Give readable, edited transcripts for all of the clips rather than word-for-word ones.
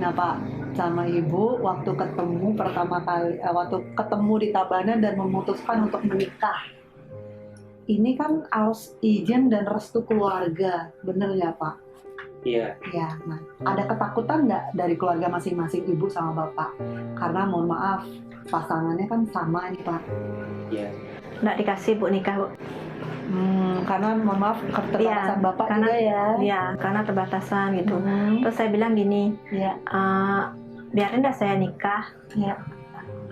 Nah Pak, sama Ibu waktu ketemu pertama kali, waktu ketemu di Tabanan dan memutuskan untuk menikah. Ini kan harus izin dan restu keluarga, bener ya Pak? Iya. Ya, nah ada ketakutan nggak dari keluarga masing-masing Ibu sama Bapak? Karena mohon maaf, pasangannya kan sama nih Pak. Iya. Nggak dikasih Bu nikah Bu. Karena mohon maaf keterbatasan Bapak karena, juga ya. Iya, karena terbatasan gitu. Terus saya bilang gini, Iya. Biarin dah saya nikah. Iya.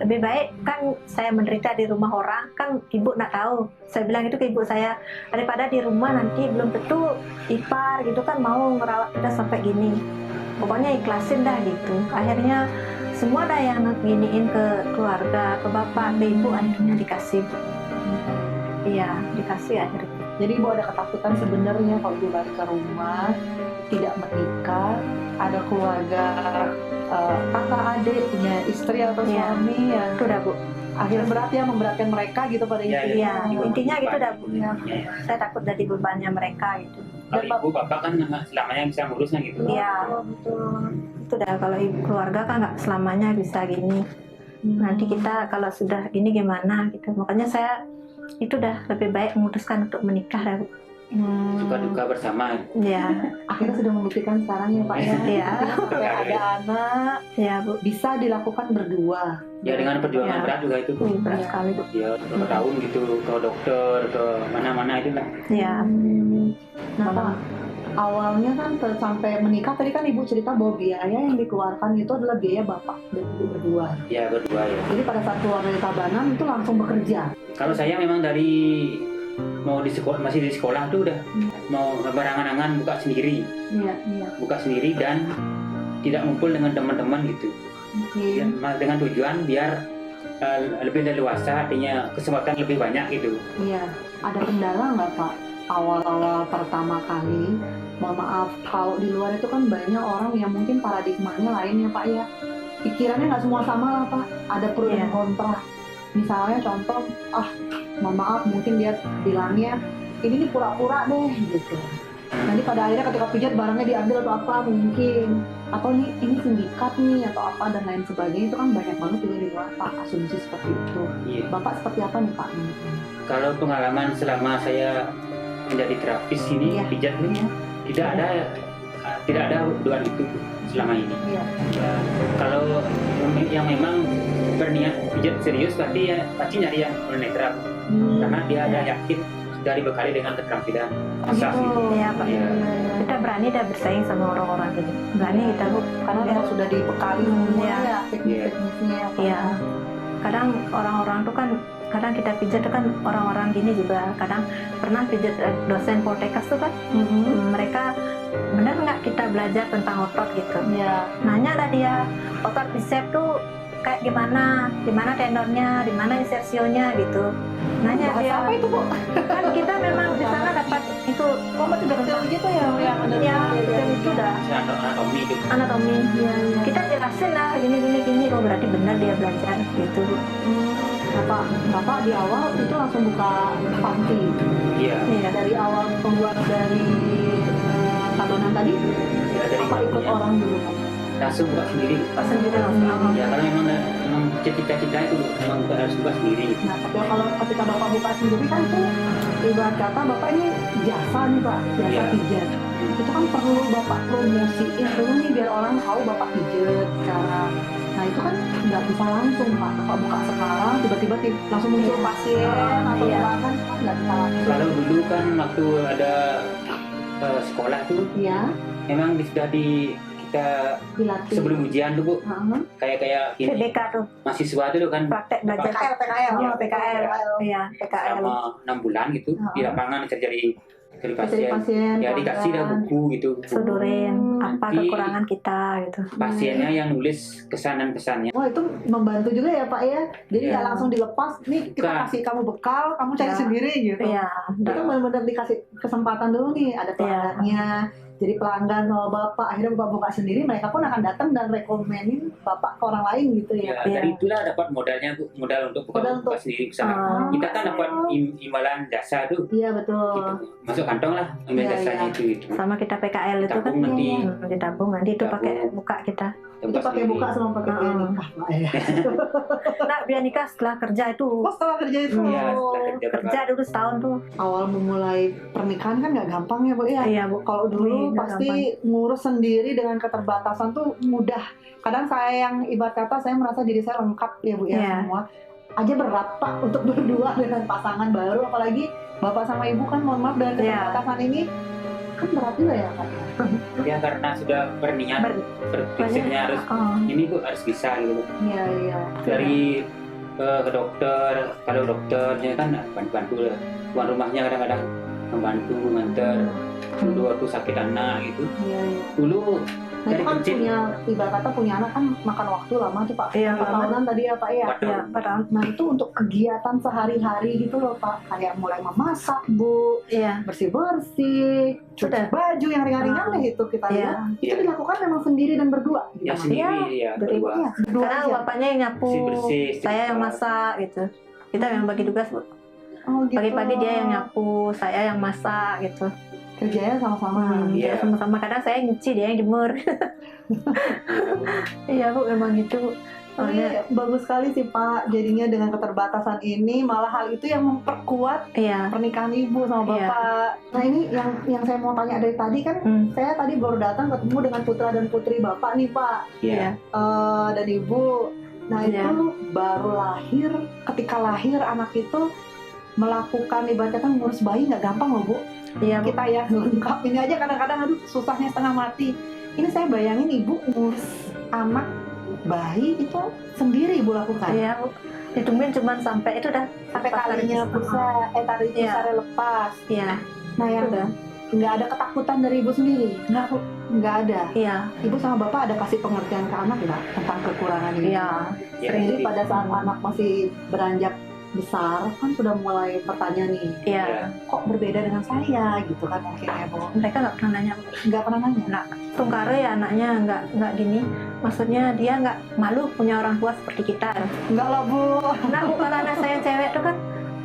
Lebih baik kan saya menderita di rumah orang, kan ibu nggak tahu. Saya bilang itu ke ibu saya, daripada di rumah nanti belum tentu ipar gitu kan mau ngerawat kita sampai gini. Pokoknya ikhlasin dah gitu. Akhirnya semua dah yang giniin ke keluarga, ke bapak, ke ibu, akhirnya dikasih. Iya, dikasih akhirnya. Jadi Ibu ada ketakutan sebenarnya kalau Ibu balik ke rumah, tidak menikah, ada keluarga kakak adik punya istri atau suami yang itu dah Bu. akhirnya berat ya, memberatkan mereka gitu pada Iya, intinya gitu dah Bu. Ya. Saya takut dari bebannya mereka gitu. Kalau ibu bapak kan selamanya bisa ngurusnya gitu. Iya, itu dah kalau ibu keluarga kan nggak selamanya bisa gini. Nanti kita kalau sudah gini gimana gitu. Makanya saya itu dah lebih baik memutuskan untuk menikah dah Bu. Suka duka bersama. Iya. Akhirnya sudah membuktikan sekarang ya Pak ya. Iya. Sampai ada anak, Iya Bu. bisa dilakukan berdua. Ya dengan perjuangan berat juga itu. Berat sekali Bu. Ya berapa tahun gitu ke dokter ke mana-mana itu lah. Iya. Nah Pak, awalnya kan sampai menikah tadi kan Ibu cerita bahwa biaya yang dikeluarkan itu adalah biaya Bapak dan Ibu berdua. Ya berdua ya. Jadi pada saat keluar dari Tabanan itu langsung bekerja. Kalau saya memang dari mau di sekolah, masih di sekolah tuh udah mau berangan-angan buka sendiri. Iya. Buka sendiri dan tidak ngumpul dengan teman-teman gitu. Oke. Ya, dengan tujuan biar lebih leluasa, artinya kesempatan lebih banyak gitu. Iya. Ada kendala nggak Pak? Awal-awal pertama kali, mohon maaf, kalau di luar itu kan banyak orang yang mungkin paradigmanya lain ya Pak ya. Pikirannya nggak semua sama lah Pak. Ada pro dan kontra. Misalnya contoh, mohon maaf mungkin dia bilangnya ini nih pura-pura deh gitu. Nanti pada akhirnya ketika pijat barangnya diambil atau apa mungkin, atau ini sindikat nih atau apa dan lain sebagainya, itu kan banyak banget juga di luar Pak asumsi seperti itu. Iya. Bapak seperti apa nih Pak? Kalau pengalaman selama saya menjadi terapis ini pijat nih, tidak ada dugaan itu selama ini. Iya. Ya, kalau yang memang berniat pijat serius pasti nyari yang tunanetra karena dia ada yakin sudah dibekali dengan keterampilan asas gitu. Iya Pak. Ya. Kita berani dah bersaing sama orang-orang gitu. Berani kita Bu, Karena dia sudah dibekali semua ya teknik-tekniknya. Iya. Kadang orang-orang tuh kan, kadang kita pijat tuh kan orang-orang gini juga. Kadang pernah pijat dosen Poltekkes tuh kan, mereka benar nggak kita belajar tentang otot gitu. Iya. Nanya lah dia, otot bicep tuh kayak gimana tendonnya, di mana insersionya gitu. Nanya dia. Apa itu Bu? Kan kita memang di sana dapat itu. Detail gitu ya yang ada. Ya, itu dah. Anatomi itu. Anatomi. Iya. Kita jelasin lah gini. Oh berarti benar dia belajar gitu. Bapak di awal itu langsung buka panti. Iya. Dari awal pembuat dari Tabanan tadi, Ya, dari apa ikut pantinya. orang dulu Pak? Langsung buka sendiri. Sendiri langsung. Ya karena memang cita-cita itu memang harus buka sendiri. Nah, tapi kalau ketika Bapak buka sendiri kan itu ibarat kata Bapak ini jasa nih Pak, jasa pijat. Itu kan perlu Bapak promosiin dulu nih biar orang tahu Bapak pijat sekarang. Nah itu kan nggak bisa langsung Pak, Bapak buka sekarang tiba-tiba langsung muncul pasien atau kan nggak bisa langsung. Kalau dulu kan waktu ada sekolah tuh, memang sudah kita dilatih sebelum ujian tuh Bu, kayak gini, PDK tuh. mahasiswa tuh kan Praktek belajar. PKL. PKL. Iya, PKL. selama 6 bulan gitu di lapangan cari pasien, ya dikasih dah buku gitu, Sodorin apa Nanti kekurangan kita gitu. pasiennya yang nulis kesan dan pesannya. Wah itu membantu juga ya Pak ya. Jadi nggak langsung dilepas. Nih kita Bukan. kasih kamu bekal, kamu cari sendiri gitu. Iya. Kita benar-benar dikasih kesempatan dulu nih. Ada pelanggannya. Jadi pelanggan sama Bapak akhirnya Bapak buka sendiri, mereka pun akan datang dan rekomenin Bapak ke orang lain gitu ya. Ya, dari itulah dapat modalnya Bu, modal untuk buka sendiri usaha. Kita kan dapat imbalan jasa tuh. Iya betul. Gitu. Masuk kantong lah imbalan jasanya itu. Sama kita PKL itu kan Ditabung nanti. ditabung nanti itu Ditabung. pakai buka kita. Itu pakai buka sama pakai biaya nikah, Pak ya. Nah, biar nikah setelah kerja itu. Oh, setelah kerja itu. Iya, setelah kerja Kerja dulu setahun tuh. Awal memulai pernikahan kan nggak gampang ya, Bu ya. Iya, Bu. Kalau dulu Nggak pasti ngurus sendiri dengan keterbatasan tuh mudah. Kadang saya yang ibarat kata saya merasa diri saya lengkap ya, Bu ya, Iya. semua. Aja berat, Pak, untuk berdua dengan pasangan baru, apalagi Bapak sama Ibu kan, mohon maaf, dengan Iya. keterbatasan ini kan berat juga ya, Pak. Ya karena sudah berniat, berprinsipnya harus Oh, ini Bu harus bisa gitu. Iya, iya. Dari ke dokter, kalau dokternya kan bantu lah. Tuan rumahnya kadang-kadang membantu nganter. Dulu waktu sakit anak gitu. Iya, iya. Dulu Nah, itu dari kan kecil punya, ibarat kata punya anak kan makan waktu lama tuh, Pak. Iya, 4 tahunan tadi ya, Pak ya. Empat iya, tahun. padahal. Nah, itu untuk kegiatan sehari-hari gitu loh, Pak. Kayak mulai memasak, Bu, Iya, bersih-bersih, cuci Sudah. baju yang ringan-ringan deh itu kita iya. lihat. Itu Iya. dilakukan memang sendiri dan berdua gitu. Ya Mas. sendiri ya berdua. Iya, berdua Karena aja. bapaknya yang nyapu, Bersih-bersih, saya yang istighfar. masak gitu. Kita yang bagi tugas, Bu. Oh, gitu. Pagi-pagi dia yang nyapu, saya yang masak gitu. Kerjanya sama-sama. Iya. Ya, sama-sama. Kadang saya nyuci, dia yang jemur. Iya, Bu, memang gitu, Bu. Tapi Soalnya, bagus sekali sih, Pak. Jadinya dengan keterbatasan ini malah hal itu yang memperkuat iya. pernikahan Ibu sama Iya. Bapak. Nah, ini yang saya mau tanya dari tadi kan, saya tadi baru datang ketemu dengan putra dan putri Bapak nih, Pak. Iya. Dan Ibu. Nah, Iya. itu baru lahir, ketika lahir anak itu melakukan ibarat kata ngurus bayi nggak gampang loh, Bu. Iya, Bu. Kita ya lengkap ini aja kadang-kadang aduh susahnya setengah mati. Ini saya bayangin Ibu ngurus anak bayi itu sendiri Ibu lakukan. Iya, Bu. Ditungguin cuman sampai itu dah Sampai lepas talinya tali. pusat, tali Iya. pusarnya lepas. Iya, Nah, yang udah. nggak ada ketakutan dari Ibu sendiri. Enggak, Bu. Nggak ada. Iya, Ibu sama Bapak ada kasih pengertian ke anak nggak tentang kekurangan ini? iya. Ya, Jadi jadi- pada saat anak masih beranjak besar kan sudah mulai bertanya nih, Iya. kok berbeda dengan saya gitu kan mungkin ya, Bu. Mereka nggak pernah nanya, Bu. Nggak pernah nanya. Tungkare ya anaknya nggak gini. Maksudnya dia nggak malu punya orang tua seperti kita. Nggak lah, Bu. Nah, Bu, kalau anak saya cewek tuh kan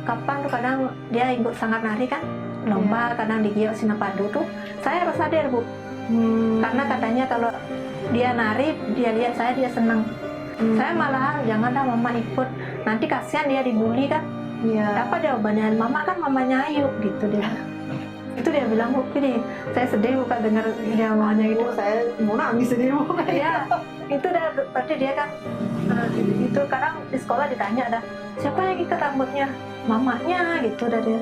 kapan tuh kadang dia ikut sangat nari kan, lomba kadang di Giok Sinapadu tuh saya harus hadir, Bu, karena katanya kalau dia nari dia lihat saya dia senang. Saya malahan jangan dah mama ikut, nanti kasihan dia dibully kan. Iya. Apa jawabannya, mama kan mamanya Ayu gitu dia. Itu dia bilang, Bu, gini, saya sedih bukan dengar dia maunya gitu. Bu, saya mau nangis ini, Bu. Ya, itu dah berarti dia kan itu kadang di sekolah ditanya dah siapa yang ikat rambutnya, mamanya gitu dah dia.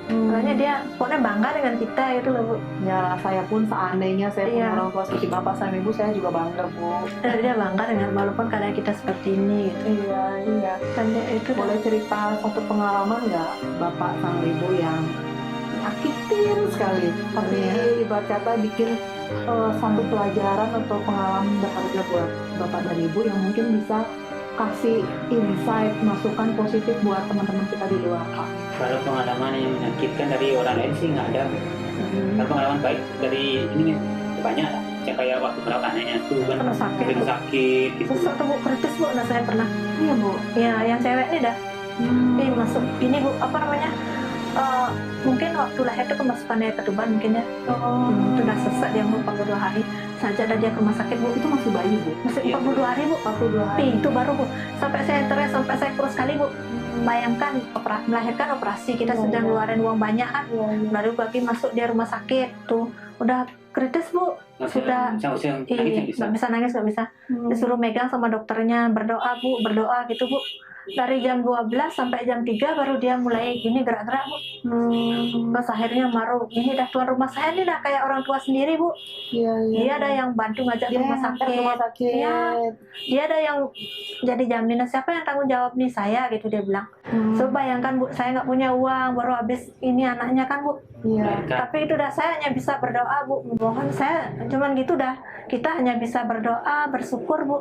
Makanya dia pokoknya bangga dengan kita itu loh, Bu. Ya, saya pun seandainya saya punya Iya. orang tua seperti Bapak sama Ibu, saya juga bangga, Bu. Dia bangga dengan walaupun keadaan kita seperti ini gitu. Iya, iya. Dan dia itu Boleh cerita satu pengalaman nggak Bapak sama Ibu yang nyakitin sekali, tapi ibarat kata bikin satu pelajaran atau pengalaman berharga buat Bapak dan Ibu yang mungkin bisa kasih insight, masukan positif buat teman-teman kita di luar, Pak. Kalau pengalaman yang menyakitkan dari orang lain sih nggak ada. Kalau pengalaman baik dari ini kan banyak lah. Ya, kayak waktu merawat anaknya tuh kan pernah sakit, sering Bu. sakit gitu. Terus waktu Bu kritis, Bu, nah saya pernah. Iya, Bu. Ya, yang cewek ini dah. Ini masuk ini, Bu, apa namanya? Mungkin waktu lahir itu kemasukannya ke tuban mungkin ya. Itu udah sesak dia umur 42 hari. Saja ada dia ke rumah sakit, Bu. Itu masih bayi, Bu. Masih Iya. 42 hari, Bu. 42 hari. Tapi itu baru, Bu. Sampai saya stres, sampai saya kurus sekali, Bu. Bayangkan melahirkan operasi, kita Iya, sedang iya. ngeluarin uang banyak kan. Baru pagi masuk dia rumah sakit tuh. Udah kritis, Bu. Sudah. Nggak usah nangis Iya, nggak bisa. nggak bisa nangis, nggak bisa. Disuruh megang sama dokternya, berdoa, Bu, berdoa gitu, Bu. Dari jam 12 sampai jam 3 baru dia mulai gini gerak-gerak, Bu. Terus akhirnya baru ini dah tuan rumah saya ini dah kayak orang tua sendiri, Bu. Iya, iya. Dia ada yang bantu ngajak ke Dia rumah yang antar ke rumah sakit. sakit. Iya. Dia ada yang jadi jaminan, siapa yang tanggung jawab nih, saya gitu dia bilang. So bayangkan, Bu, saya nggak punya uang, baru habis ini anaknya kan, Bu. Iya. Tapi itu dah saya hanya bisa berdoa, Bu. Mohon saya cuman gitu dah. Kita hanya bisa berdoa, bersyukur, Bu.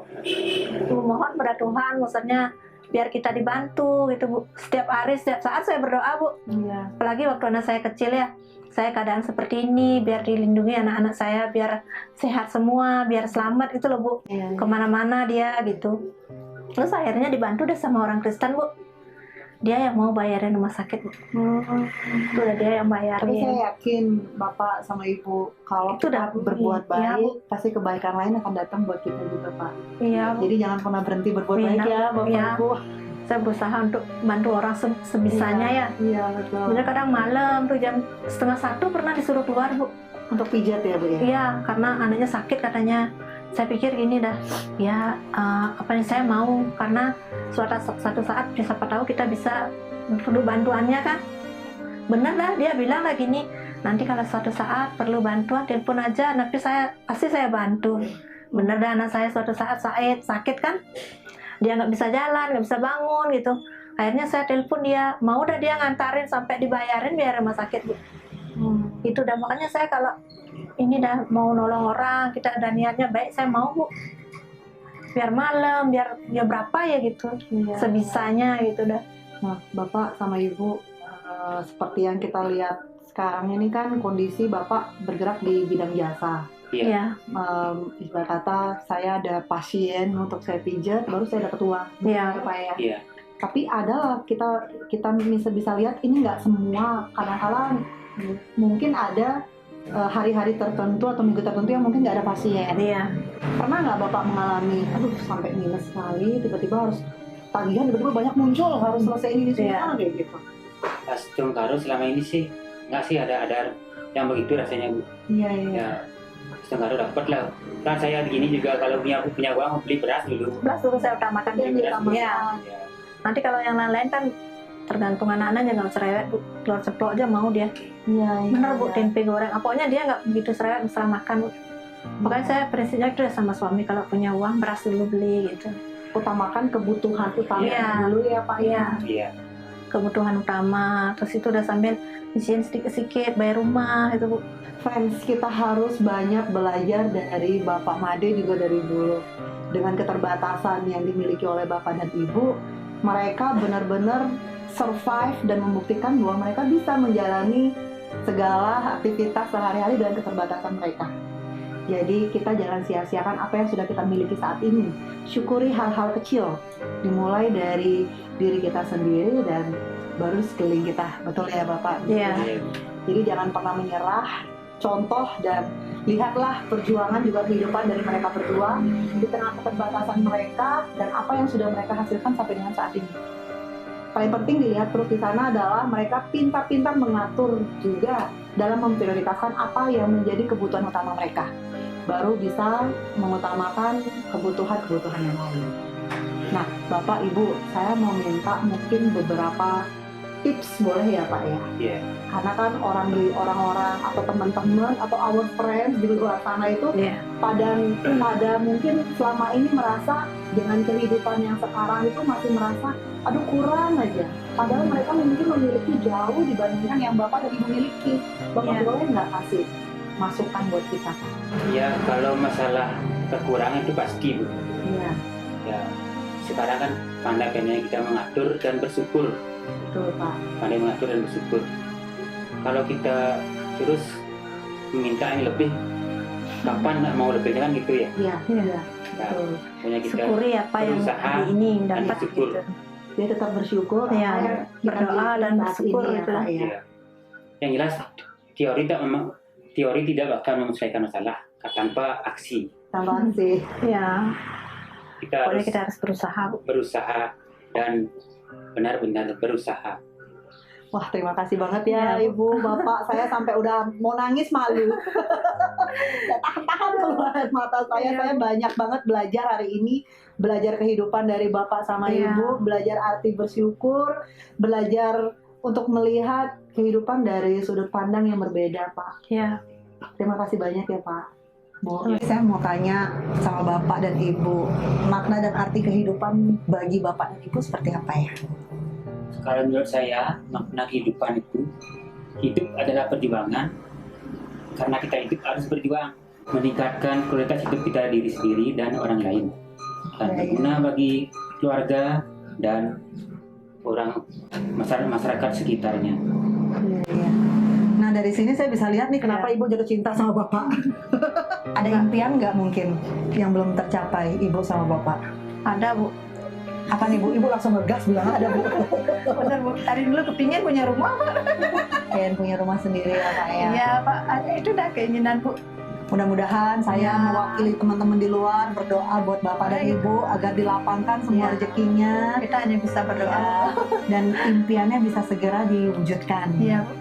Mohon pada Tuhan, maksudnya biar kita dibantu gitu, Bu. Setiap hari, setiap saat saya berdoa, Bu. Iya. Apalagi waktu anak saya kecil ya. Saya keadaan seperti ini, biar dilindungi anak-anak saya, biar sehat semua, biar selamat gitu loh, Bu. Iya. Kemana-mana dia gitu. Terus akhirnya dibantu deh sama orang Kristen, Bu. dia yang mau bayarin rumah sakit, Bu. Itu udah dia yang Tapi saya bayarin. yakin Bapak sama Ibu kalau Itu kita udah berbuat iya, baik, pasti kebaikan lain akan datang buat kita juga, Pak. Iya, Bu. Jadi jangan pernah berhenti berbuat Iya, baik ya, Bapak iya. Ibu. Saya berusaha untuk bantu orang sebisanya ya. Iya, betul. Bener kadang malam tuh jam 12:30 pernah disuruh keluar, Bu. Untuk pijat ya, Bu ya. Iya, karena anaknya sakit katanya. Saya pikir gini dah, ya apa yang saya mau, karena suatu saat siapa tahu kita bisa perlu bantuannya kan. Bener dah, dia bilang lagi nih, nanti kalau suatu saat perlu bantuan telepon aja, nanti pasti saya bantu. Bener dah, anak saya suatu saat sakit kan, dia nggak bisa jalan, nggak bisa bangun gitu. Akhirnya saya telepon dia, mau dah dia ngantarin sampai dibayarin biar rumah sakit, Bu. Itu dah, makanya saya kalau ini dah mau nolong orang, kita ada niatnya baik, saya mau, Bu. Biar malam, biar ya berapa ya gitu, Iya. sebisanya gitu dah. Nah, Bapak sama Ibu, seperti yang kita lihat sekarang ini kan kondisi Bapak bergerak di bidang jasa. Iya, Ibarat kata saya ada pasien untuk saya pijat, baru saya dapat uang. Iya. Ya, Pak ya. Iya. Tapi adalah kita bisa lihat ini nggak semua, kadang-kadang mungkin ada hari-hari tertentu atau minggu tertentu yang mungkin nggak ada pasien. iya, Pernah nggak Bapak mengalami, aduh sampai minus sekali, tiba-tiba harus tagihan, tiba-tiba banyak muncul, harus selesai ini semua kayak gitu? Pas Tunggaru selama ini sih nggak sih ada yang begitu rasanya, Bu. Iya, iya. Ya, Tunggaru dapat lah. Kan saya begini juga kalau punya uang beli beras dulu. belas dulu saya utamakan Iya, dulu. utamakan. Iya. Ya, Nanti kalau yang lain-lain kan tergantung anak-anaknya, nggak cerewet, Bu. Telur ceplok aja mau dia. Iya, iya. Bener, Bu, tempe goreng. Pokoknya dia nggak begitu cerewet masalah makan, Bu. Makanya saya prinsipnya itu sama suami, kalau punya uang beras dulu beli gitu. Utamakan kebutuhan utama Iya. dulu ya Pak ya. iya. Kebutuhan utama, terus itu udah sambil isiin sedikit-sedikit bayar rumah itu, Bu. Friends, kita harus banyak belajar dari Bapak Made juga dari dulu. Dengan keterbatasan yang dimiliki oleh Bapak dan Ibu, mereka benar-benar survive dan membuktikan bahwa mereka bisa menjalani segala aktivitas sehari-hari dengan keterbatasan mereka. Jadi kita jangan sia-siakan apa yang sudah kita miliki saat ini. Syukuri hal-hal kecil, dimulai dari diri kita sendiri dan baru sekeliling kita. Betul ya Bapak? Iya. Iya. Jadi jangan pernah menyerah. Contoh dan lihatlah perjuangan juga kehidupan dari mereka berdua di tengah keterbatasan mereka dan apa yang sudah mereka hasilkan sampai dengan saat ini. Paling penting dilihat terus di sana adalah mereka pintar-pintar mengatur juga dalam memprioritaskan apa yang menjadi kebutuhan utama mereka. Baru bisa mengutamakan kebutuhan-kebutuhan yang lain. Nah, Bapak, Ibu, saya mau minta mungkin beberapa tips, boleh ya Pak ya? Iya. Karena kan orang-orang atau teman-teman atau our friends di luar sana itu Iya. pada mungkin selama ini merasa dengan kehidupan yang sekarang itu masih merasa aduh kurang aja. Padahal mereka mungkin memiliki jauh dibandingkan yang Bapak dan Ibu miliki. Bapak Iya. boleh nggak kasih masukan buat kita? Ya, kalau masalah kekurangan itu pasti, Bu. Iya, Ya, sekarang kan pandai-pandainya kita mengatur dan bersyukur. betul Pak. Pandai mengatur dan bersyukur. Kalau kita terus meminta yang lebih, kapan nggak mau lebih kan gitu ya? Iya, iya, Nah, betul. pokoknya kita Syukuri apa yang berusaha hari ini dan dapat bersyukur. gitu. Dia tetap bersyukur. Iya, apa yang kita berdoa miliki dan saat bersyukur ini ya, gitu. Pak, ya. Ya. Yang jelas teori tidak bakal menyelesaikan masalah tanpa aksi. Tambah sih. Iya. Kita Pokoknya harus kita harus berusaha, Bu. berusaha dan benar-benar berusaha. Wah, terima kasih banget ya Iya, Bu. Ibu, Bapak. Saya sampai udah mau nangis malu. Nggak tahan-tahan keluar mata saya. Iya. Saya banyak banget belajar hari ini. Belajar kehidupan dari Bapak sama Iya. Ibu. Belajar arti bersyukur. Belajar untuk melihat kehidupan dari sudut pandang yang berbeda, Pak. Iya. Terima kasih banyak ya, Pak. Bu, saya mau tanya sama Bapak dan Ibu. Makna dan arti kehidupan bagi Bapak dan Ibu seperti apa ya? Kalau menurut saya, makna kehidupan itu, hidup adalah perjuangan. Karena kita hidup harus berjuang, meningkatkan kualitas hidup kita diri sendiri dan orang lain. Dan Iya. berguna bagi keluarga dan orang masyarakat sekitarnya. Iya, iya. Nah, dari sini saya bisa lihat nih kenapa Ibu jatuh cinta sama Bapak. Ada impian nggak mungkin yang belum tercapai Ibu sama Bapak? Ada, Bu. Apa nih Bu? Ibu langsung ngegas bilang ada Bu. Bener Bu, tadi dulu kepingin punya rumah Pak. Pengen punya rumah sendiri ya Pak ya. Iya Pak, itu udah keinginan Bu. Mudah-mudahan saya Ya. mewakili teman-teman di luar berdoa buat Bapak dan Baik. Ibu agar dilapangkan semua Ya. rezekinya Kita hanya bisa berdoa. ya, dan impiannya bisa segera diwujudkan. Iya Bu.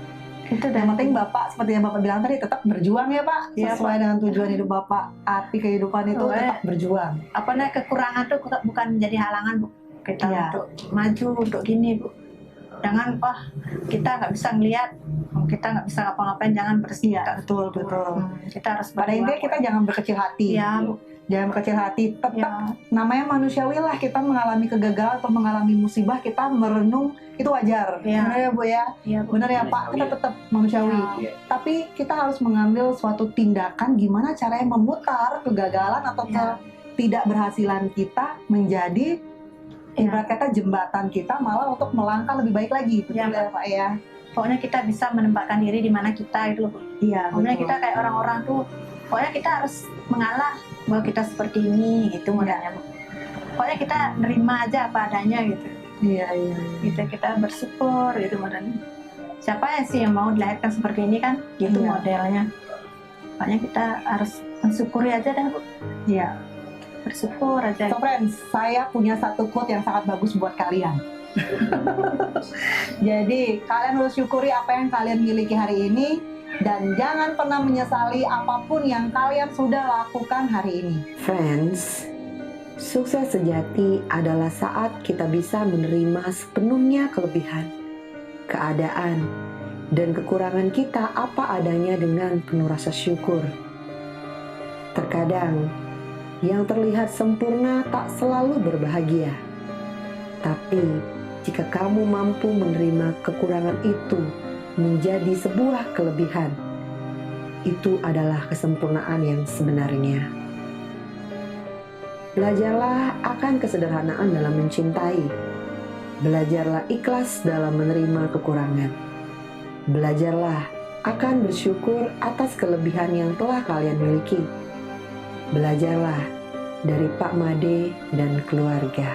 Itu udah Yang penting Bapak seperti yang Bapak bilang tadi tetap berjuang ya Pak, Iya, sesuai dengan tujuan hidup Bapak. Arti kehidupan itu Betul, tetap berjuang. apa namanya, kekurangan tuh bukan menjadi halangan Bu. Kita Iya. untuk maju untuk gini Bu. Jangan kita nggak bisa ngelihat, kita nggak bisa ngapa-ngapain, jangan Iya, betul. Kita harus Pada berjuang. intinya kita jangan berkecil hati. Iya Bu. Jangan berkecil hati. Tetap Ya. namanya manusiawi lah, kita mengalami kegagalan atau mengalami musibah, kita merenung itu wajar. Iya. Benar ya Bu ya? Iya Bu. Benar ya Pak, kita tetap manusiawi. Ya. Iya. Tapi kita harus mengambil suatu tindakan gimana caranya memutar kegagalan atau Ya. ketidakberhasilan kita menjadi Ya. ibarat kata jembatan kita malah untuk melangkah lebih baik lagi. Betul Ya, ya Pak ya? Pokoknya kita bisa menempatkan diri di mana kita itu loh Bu. Iya, Pokoknya betul. kita kayak orang-orang tuh, pokoknya kita harus mengalah bahwa kita seperti ini gitu modalnya Bu. Pokoknya kita nerima aja apa adanya gitu. Iya. Kita bersyukur gitu modalnya. Siapa ya sih yang mau dilahirkan seperti ini kan? Gitu Iya. modelnya. Pokoknya kita harus mensyukuri aja dah Bu. Iya. Bersyukur aja. So friends, saya punya satu quote yang sangat bagus buat kalian. Jadi, kalian harus syukuri apa yang kalian miliki hari ini dan jangan pernah menyesali apapun yang kalian sudah lakukan hari ini. Friends, sukses sejati adalah saat kita bisa menerima sepenuhnya kelebihan, keadaan, dan kekurangan kita apa adanya dengan penuh rasa syukur. Terkadang, yang terlihat sempurna tak selalu berbahagia. Tapi, jika kamu mampu menerima kekurangan itu menjadi sebuah kelebihan, itu adalah kesempurnaan yang sebenarnya. Belajarlah akan kesederhanaan dalam mencintai. Belajarlah ikhlas dalam menerima kekurangan. Belajarlah akan bersyukur atas kelebihan yang telah kalian miliki. Belajarlah dari Pak Made dan keluarga.